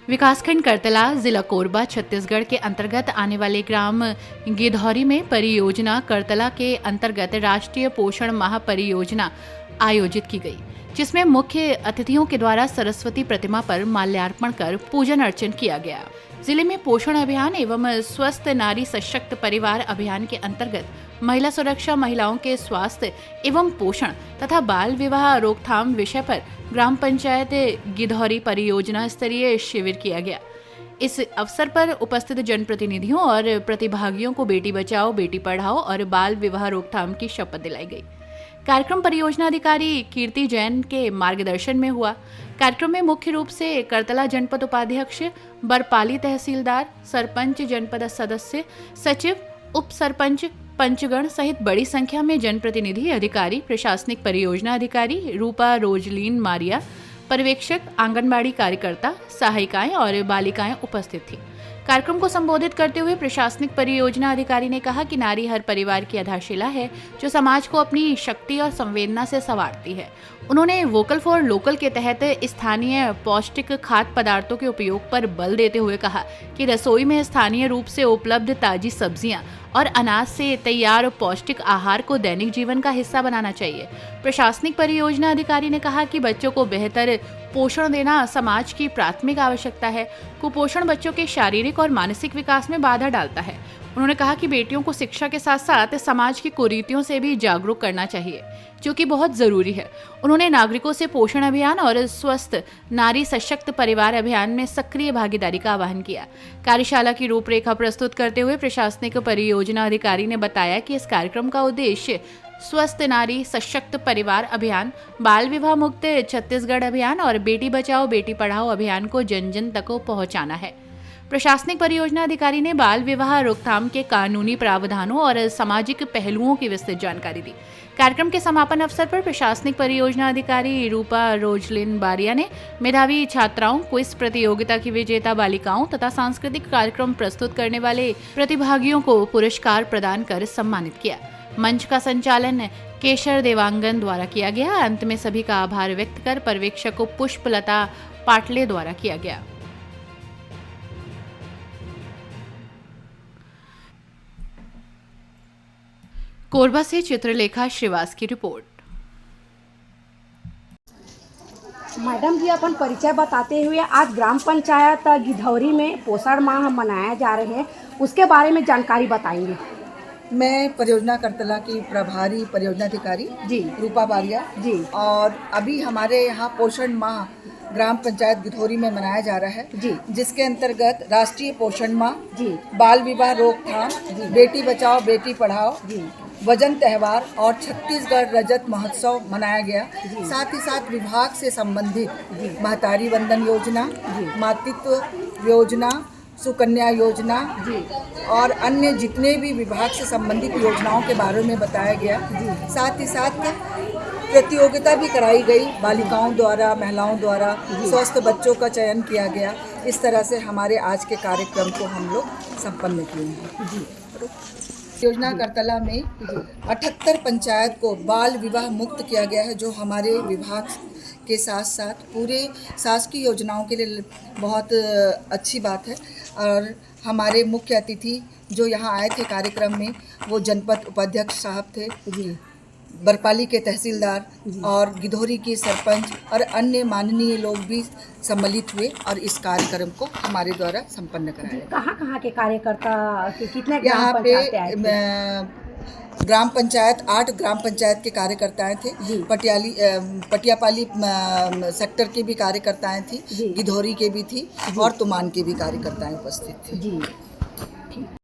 विकासखंड करतला, जिला कोरबा, छत्तीसगढ़ के अंतर्गत आने वाले ग्राम गिधौरी में परियोजना करतला के अंतर्गत राष्ट्रीय पोषण माह परियोजना आयोजित की गई, जिसमें मुख्य अतिथियों के द्वारा सरस्वती प्रतिमा पर माल्यार्पण कर पूजन अर्चन किया गया। जिले में पोषण अभियान एवं स्वस्थ नारी सशक्त परिवार अभियान के अंतर्गत महिला सुरक्षा, महिलाओं के स्वास्थ्य एवं पोषण तथा बाल विवाह रोकथाम विषय पर ग्राम पंचायत गिधौरी परियोजना स्तरीय शिविर किया गया। इस अवसर पर उपस्थित जनप्रतिनिधियों और प्रतिभागियों को बेटी बचाओ, बेटी पढ़ाओ और बाल विवाह रोकथाम की शपथ दिलाई गई। कार्यक्रम परियोजना अधिकारी कीर्ति जैन के मार्गदर्शन में हुआ। कार्यक्रम में मुख्य रूप से करतला जनपद उपाध्यक्ष, बरपाली तहसीलदार, सरपंच, जनपद सदस्य, सचिव, उप सरपंच, पंचगण सहित बड़ी संख्या में जनप्रतिनिधि, अधिकारी, प्रशासनिक परियोजना अधिकारी, रूपा रोजलीन मारिया, पर्यवेक्षक, आंगनबाड़ी कार्यकर्ता, सहायिकाएं और बालिकाएं उपस्थित थीं। कार्यक्रम को संबोधित करते हुए प्रशासनिक परियोजना अधिकारी ने कहा कि नारी हर परिवार की आधारशिला है, जो समाज को अपनी शक्ति और संवेदना से संवारती है। उन्होंने वोकल फॉर लोकल के तहत स्थानीय पौष्टिक खाद्य पदार्थों के उपयोग पर बल देते हुए कहा कि रसोई में स्थानीय रूप से उपलब्ध ताजी सब्जियां और अनाज से तैयार पौष्टिक आहार को दैनिक जीवन का हिस्सा बनाना चाहिए। प्रशासनिक परियोजना अधिकारी ने कहा कि बच्चों को बेहतर पोषण देना समाज की प्राथमिक आवश्यकता है। कुपोषण बच्चों के शारीरिक और मानसिक विकास में बाधा डालता है। उन्होंने कहा कि बेटियों को शिक्षा के साथ साथ समाज की कुरीतियों से भी जागरूक करना चाहिए, जो कि बहुत जरूरी है। उन्होंने नागरिकों से पोषण अभियान और स्वस्थ नारी सशक्त परिवार अभियान में सक्रिय भागीदारी का आह्वान किया। कार्यशाला की रूपरेखा प्रस्तुत करते हुए प्रशासनिक परियोजना अधिकारी ने बताया कि इस कार्यक्रम का उद्देश्य स्वस्थ नारी सशक्त परिवार अभियान, बाल विवाह मुक्त छत्तीसगढ़ अभियान और बेटी बचाओ बेटी पढ़ाओ अभियान को जन जन तक पहुंचाना है। प्रशासनिक परियोजना अधिकारी ने बाल विवाह रोकथाम के कानूनी प्रावधानों और सामाजिक पहलुओं की विस्तृत जानकारी दी। कार्यक्रम के समापन अवसर पर प्रशासनिक परियोजना अधिकारी रूपा रोजलिन बारिया ने मेधावी छात्राओं, क्विज प्रतियोगिता की विजेता बालिकाओं तथा सांस्कृतिक कार्यक्रम प्रस्तुत करने वाले प्रतिभागियों को पुरस्कार प्रदान कर सम्मानित किया। मंच का संचालन केशर देवांगन द्वारा किया गया। अंत में सभी का आभार व्यक्त कर पर्यवेक्षक को पुष्पलता पाटले द्वारा किया गया। कोरबा से चित्रलेखा श्रीवास की रिपोर्ट। मैडम जी, अपन परिचय बताते हुए आज ग्राम पंचायत गिधौरी में पोषण माह मनाया जा रहे हैं, उसके बारे में जानकारी बताएंगे। मैं परियोजना करतला की प्रभारी परियोजना अधिकारी जी रूपा बारिया जी। और अभी हमारे यहाँ पोषण माह ग्राम पंचायत गिधौरी में मनाया जा रहा है जी, जिसके अंतर्गत राष्ट्रीय पोषण माह जी, बाल विवाह रोकथाम, बेटी बचाओ बेटी पढ़ाओ, जी, वजन त्यौहार और छत्तीसगढ़ रजत महोत्सव मनाया गया। साथ ही साथ विभाग से संबंधित महतारी वंदन योजना, मातृत्व योजना, सुकन्या योजना और अन्य जितने भी विभाग से संबंधित योजनाओं के बारे में बताया गया। साथ ही साथ प्रतियोगिता भी कराई गई, बालिकाओं द्वारा, महिलाओं द्वारा स्वस्थ बच्चों का चयन किया गया। इस तरह से हमारे आज के कार्यक्रम को हम लोग संपन्न किए हैं। योजना करतला में 78 पंचायत को बाल विवाह मुक्त किया गया है, जो हमारे विभाग के साथ साथ पूरे शासकीय योजनाओं के लिए बहुत अच्छी बात है। और हमारे मुख्य अतिथि जो यहाँ आए थे कार्यक्रम में, वो जनपद उपाध्यक्ष साहब थे जी, बरपाली के तहसीलदार और गिधौरी की सरपंच और अन्य माननीय लोग भी सम्मिलित हुए और इस कार्यक्रम को हमारे द्वारा संपन्न कराया। कहाँ के कार्यकर्ता, कितने यहाँ पे ग्राम पंचायत 8 ग्राम पंचायत के कार्यकर्ताएं थे, पटियापाली सेक्टर के भी कार्यकर्ताएं थी, गिधौरी के भी थी और तुमान के भी कार्यकर्ताएं उपस्थित थे जी।